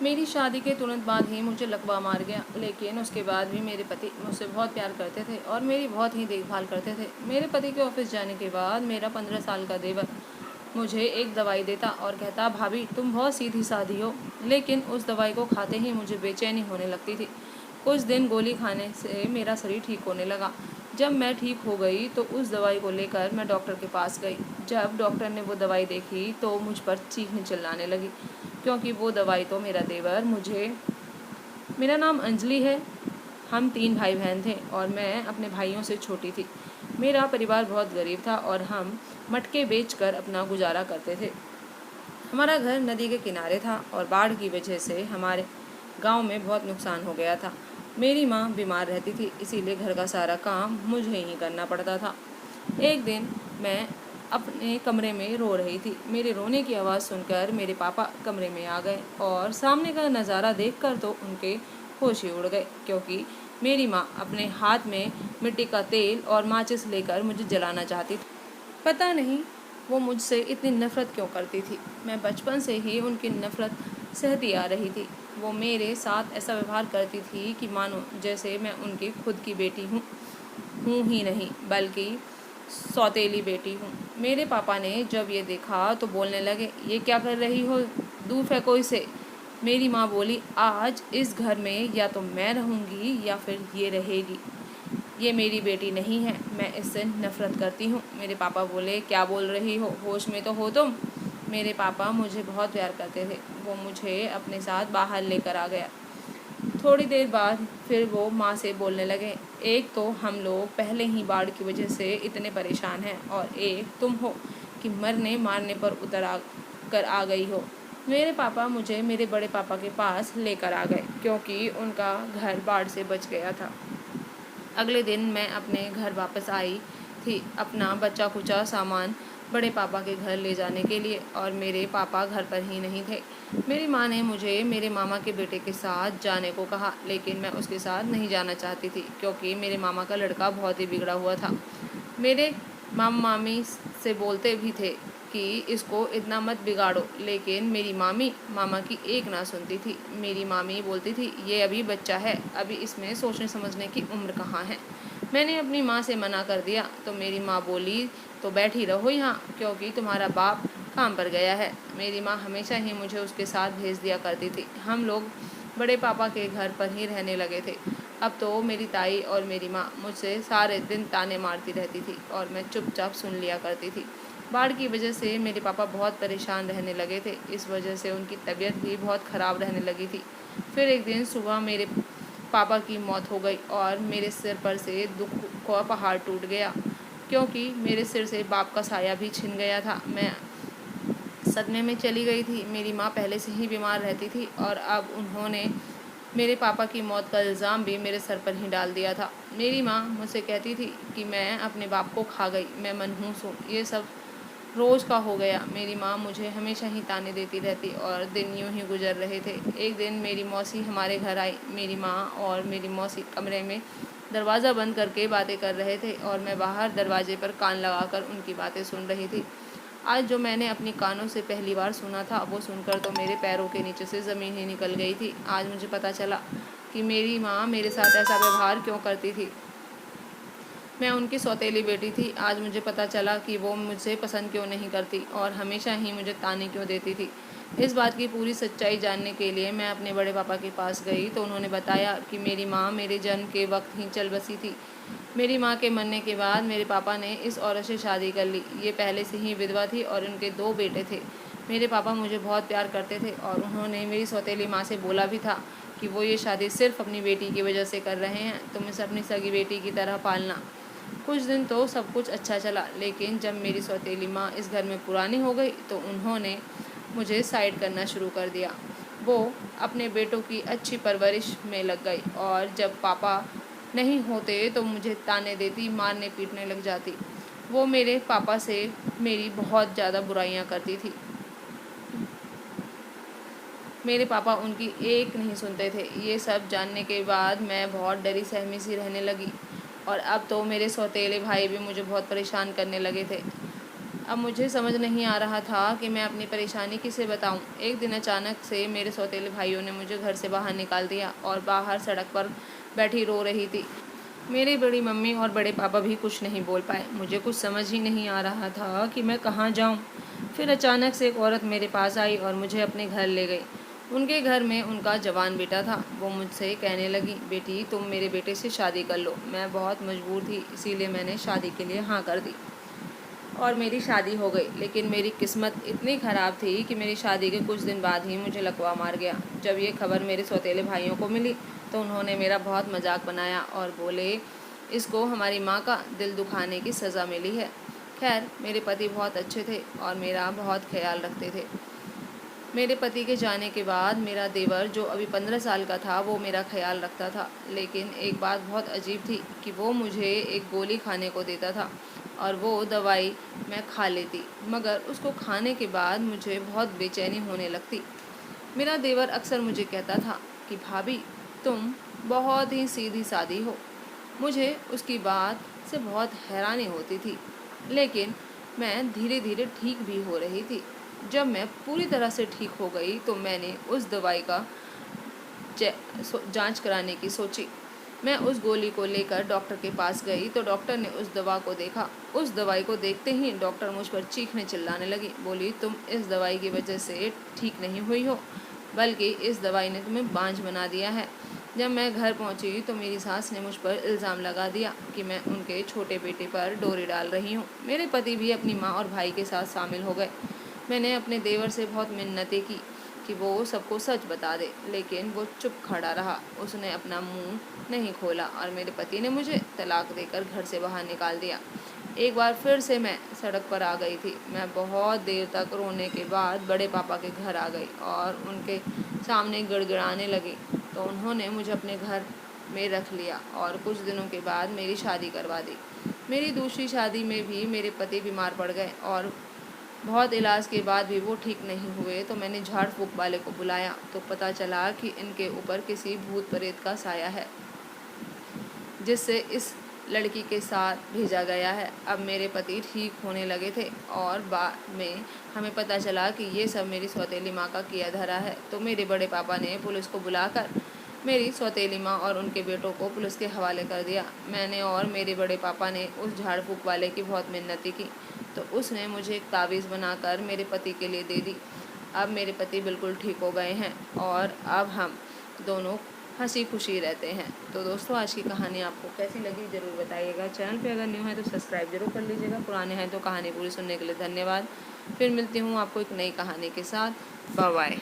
मेरी शादी के तुरंत बाद ही मुझे लकवा मार गया, लेकिन उसके बाद भी मेरे पति मुझसे बहुत प्यार करते थे और मेरी बहुत ही देखभाल करते थे। मेरे पति के ऑफिस जाने के बाद मेरा 15 साल का देवर मुझे एक दवाई देता और कहता, भाभी तुम बहुत सीधी सादी हो। लेकिन उस दवाई को खाते ही मुझे बेचैनी होने लगती थी। कुछ दिन गोली खाने से मेरा शरीर ठीक होने लगा। जब मैं ठीक हो गई तो उस दवाई को लेकर मैं डॉक्टर के पास गई। जब डॉक्टर ने वो दवाई देखी तो मुझ पर चीखने चिल्लाने लगी, क्योंकि वो दवाई तो मेरा देवर मुझे मेरा नाम अंजलि है। हम 3 भाई बहन थे और मैं अपने भाइयों से छोटी थी। मेरा परिवार बहुत गरीब था और हम मटके बेचकर अपना गुजारा करते थे। हमारा घर नदी के किनारे था और बाढ़ की वजह से हमारे गांव में बहुत नुकसान हो गया था। मेरी माँ बीमार रहती थी, इसीलिए घर का सारा काम मुझे ही करना पड़ता था। एक दिन मैं अपने कमरे में रो रही थी। मेरे रोने की आवाज़ सुनकर मेरे पापा कमरे में आ गए और सामने का नज़ारा देखकर तो उनके होश ही उड़ गए, क्योंकि मेरी माँ अपने हाथ में मिट्टी का तेल और माचिस लेकर मुझे जलाना चाहती थी। पता नहीं वो मुझसे इतनी नफ़रत क्यों करती थी। मैं बचपन से ही उनकी नफ़रत सहती आ रही थी। वो मेरे साथ ऐसा व्यवहार करती थी कि मानो जैसे मैं उनकी खुद की बेटी हूँ ही नहीं, बल्कि सौतेली बेटी हूँ। मेरे पापा ने जब ये देखा तो बोलने लगे, ये क्या कर रही हो, दूर फेंको इसे। मेरी माँ बोली, आज इस घर में या तो मैं रहूँगी या फिर ये रहेगी। ये मेरी बेटी नहीं है, मैं इससे नफ़रत करती हूँ। मेरे पापा बोले, क्या बोल रही हो, होश में तो हो तुम। मेरे पापा मुझे बहुत प्यार करते थे। वो मुझे अपने साथ बाहर लेकर आ गया। थोड़ी देर बाद फिर वो माँ से बोलने लगे, एक तो हम लोग पहले ही बाढ़ की वजह से इतने परेशान हैं और एक तुम हो कि मरने मारने पर कर आ गई हो। मेरे पापा मुझे मेरे बड़े पापा के पास लेकर आ गए, क्योंकि उनका घर बाढ़ से बच गया था। अगले दिन मैं अपने घर वापस आई थी, अपना बचा खुचा सामान बड़े पापा के घर ले जाने के लिए, और मेरे पापा घर पर ही नहीं थे। मेरी माँ ने मुझे मेरे मामा के बेटे के साथ जाने को कहा, लेकिन मैं उसके साथ नहीं जाना चाहती थी, क्योंकि मेरे मामा का लड़का बहुत ही बिगड़ा हुआ था। मेरे मामा मामी से बोलते भी थे कि इसको इतना मत बिगाड़ो, लेकिन मेरी मामी मामा की एक ना सुनती थी। मेरी मामी बोलती थी, ये अभी बच्चा है, अभी इसमें सोचने समझने की उम्र कहाँ है। मैंने अपनी माँ से मना कर दिया तो मेरी माँ बोली, तो बैठी रहो यहाँ, क्योंकि तुम्हारा बाप काम पर गया है। मेरी माँ हमेशा ही मुझे उसके साथ भेज दिया करती थी। हम लोग बड़े पापा के घर पर ही रहने लगे थे। अब तो मेरी ताई और मेरी माँ मुझसे सारे दिन ताने मारती रहती थी और मैं चुपचाप सुन लिया करती थी। बाढ़ की वजह से मेरे पापा बहुत परेशान रहने लगे थे। इस वजह से उनकी तबीयत भी बहुत ख़राब रहने लगी थी। फिर एक दिन सुबह मेरे पापा की मौत हो गई और मेरे सिर पर से दुख का पहाड़ टूट गया, क्योंकि मेरे सिर से बाप का साया भी छिन गया था। मैं सदमे में चली गई थी। मेरी माँ पहले से ही बीमार रहती थी और अब उन्होंने मेरे पापा की मौत का इल्ज़ाम भी मेरे सर पर ही डाल दिया था। मेरी माँ मुझसे कहती थी कि मैं अपने बाप को खा गई, मैं मनहूस हूँ। ये सब रोज़ का हो गया। मेरी माँ मुझे हमेशा ही ताने देती रहती और दिन यूं ही गुजर रहे थे। एक दिन मेरी मौसी हमारे घर आई। मेरी माँ और मेरी मौसी कमरे में दरवाज़ा बंद करके बातें कर रहे थे और मैं बाहर दरवाजे पर कान लगाकर उनकी बातें सुन रही थी। आज जो मैंने अपनी कानों से पहली बार सुना था, वो सुनकर तो मेरे पैरों के नीचे से ज़मीन ही निकल गई थी। आज मुझे पता चला कि मेरी माँ मेरे साथ ऐसा व्यवहार क्यों करती थी। मैं उनकी सौतेली बेटी थी। आज मुझे पता चला कि वो मुझसे पसंद क्यों नहीं करती और हमेशा ही मुझे ताने क्यों देती थी। इस बात की पूरी सच्चाई जानने के लिए मैं अपने बड़े पापा के पास गई तो उन्होंने बताया कि मेरी माँ मेरे जन्म के वक्त ही चल बसी थी। मेरी माँ के मरने के बाद मेरे पापा ने इस औरत से शादी कर ली। ये पहले से ही विधवा थी और उनके 2 बेटे थे। मेरे पापा मुझे बहुत प्यार करते थे और उन्होंने मेरी सौतेली माँ से बोला भी था कि वो ये शादी सिर्फ अपनी बेटी की वजह से कर रहे हैं, तुम इसे अपनी सगी बेटी की तरह पालना। कुछ दिन तो सब कुछ अच्छा चला, लेकिन जब मेरी सौतेली माँ इस घर में पुरानी हो गई तो उन्होंने मुझे साइड करना शुरू कर दिया। वो अपने बेटों की अच्छी परवरिश में लग गई और जब पापा नहीं होते तो मुझे ताने देती, मारने पीटने लग जाती। वो मेरे पापा से मेरी बहुत ज़्यादा बुराइयां करती थी। मेरे पापा उनकी एक नहीं सुनते थे। ये सब जानने के बाद मैं बहुत डरी सहमी सी रहने लगी और अब तो मेरे सौतेले भाई भी मुझे बहुत परेशान करने लगे थे। अब मुझे समझ नहीं आ रहा था कि मैं अपनी परेशानी किसे बताऊं। एक दिन अचानक से मेरे सौतेले भाइयों ने मुझे घर से बाहर निकाल दिया और बाहर सड़क पर बैठी रो रही थी। मेरी बड़ी मम्मी और बड़े पापा भी कुछ नहीं बोल पाए। मुझे कुछ समझ ही नहीं आ रहा था कि मैं कहाँ जाऊं। फिर अचानक से एक औरत मेरे पास आई और मुझे अपने घर ले गई। उनके घर में उनका जवान बेटा था। वो मुझसे कहने लगी, बेटी तुम मेरे बेटे से शादी कर लो। मैं बहुत मजबूर थी, इसीलिए मैंने शादी के लिए हाँ कर दी और मेरी शादी हो गई। लेकिन मेरी किस्मत इतनी ख़राब थी कि मेरी शादी के कुछ दिन बाद ही मुझे लकवा मार गया। जब ये खबर मेरे सौतेले भाइयों को मिली तो उन्होंने मेरा बहुत मजाक बनाया और बोले, इसको हमारी माँ का दिल दुखाने की सज़ा मिली है। खैर, मेरे पति बहुत अच्छे थे और मेरा बहुत ख्याल रखते थे। मेरे पति के जाने के बाद मेरा देवर, जो अभी 15 साल का था, वो मेरा ख्याल रखता था। लेकिन एक बात बहुत अजीब थी कि वो मुझे एक गोली खाने को देता था और वो दवाई मैं खा लेती, मगर उसको खाने के बाद मुझे बहुत बेचैनी होने लगती। मेरा देवर अक्सर मुझे कहता था कि भाभी तुम बहुत ही सीधी सादी हो। मुझे उसकी बात से बहुत हैरानी होती थी, लेकिन मैं धीरे धीरे ठीक भी हो रही थी। जब मैं पूरी तरह से ठीक हो गई तो मैंने उस दवाई का जांच कराने की सोची। मैं उस गोली को लेकर डॉक्टर के पास गई तो डॉक्टर ने उस दवा को देखा। उस दवाई को देखते ही डॉक्टर मुझ पर चीखने चिल्लाने लगी। बोली, तुम इस दवाई की वजह से ठीक नहीं हुई हो, बल्कि इस दवाई ने तुम्हें बांझ बना दिया है। जब मैं घर पहुंची तो मेरी सास ने मुझ पर इल्ज़ाम लगा दिया कि मैं उनके छोटे बेटे पर डोरी डाल रही हूँ। मेरे पति भी अपनी माँ और भाई के साथ शामिल हो गए। मैंने अपने देवर से बहुत मिन्नतें की कि वो सबको सच बता दे, लेकिन वो चुप खड़ा रहा। उसने अपना मुंह नहीं खोला और मेरे पति ने मुझे तलाक देकर घर से बाहर निकाल दिया। एक बार फिर से मैं सड़क पर आ गई थी। मैं बहुत देर तक रोने के बाद बड़े पापा के घर आ गई और उनके सामने गिड़गिड़ाने लगी तो उन्होंने मुझे अपने घर में रख लिया और कुछ दिनों के बाद मेरी शादी करवा दी। मेरी दूसरी शादी में भी मेरे पति बीमार पड़ गए और बहुत इलाज के बाद भी वो ठीक नहीं हुए तो मैंने झाड़ फूँक वाले को बुलाया तो पता चला कि इनके ऊपर किसी भूत प्रेत का साया है, जिससे इस लड़की के साथ भेजा गया है। अब मेरे पति ठीक होने लगे थे और बाद में हमें पता चला कि ये सब मेरी सौतेली माँ का किया धरा है। तो मेरे बड़े पापा ने पुलिस को बुलाकर मेरी सौतेली माँ और उनके बेटों को पुलिस के हवाले कर दिया। मैंने और मेरे बड़े पापा ने उस झाड़ फूँक वाले की बहुत मिन्नती की तो उसने मुझे एक तावीज़ बनाकर मेरे पति के लिए दे दी। अब मेरे पति बिल्कुल ठीक हो गए हैं और अब हम दोनों हंसी खुशी रहते हैं। तो दोस्तों, आज की कहानी आपको कैसी लगी ज़रूर बताइएगा। चैनल पे अगर न्यू है तो सब्सक्राइब जरूर कर लीजिएगा। पुराने हैं तो कहानी पूरी सुनने के लिए धन्यवाद। फिर मिलती हूँ आपको एक नई कहानी के साथ। Bye bye.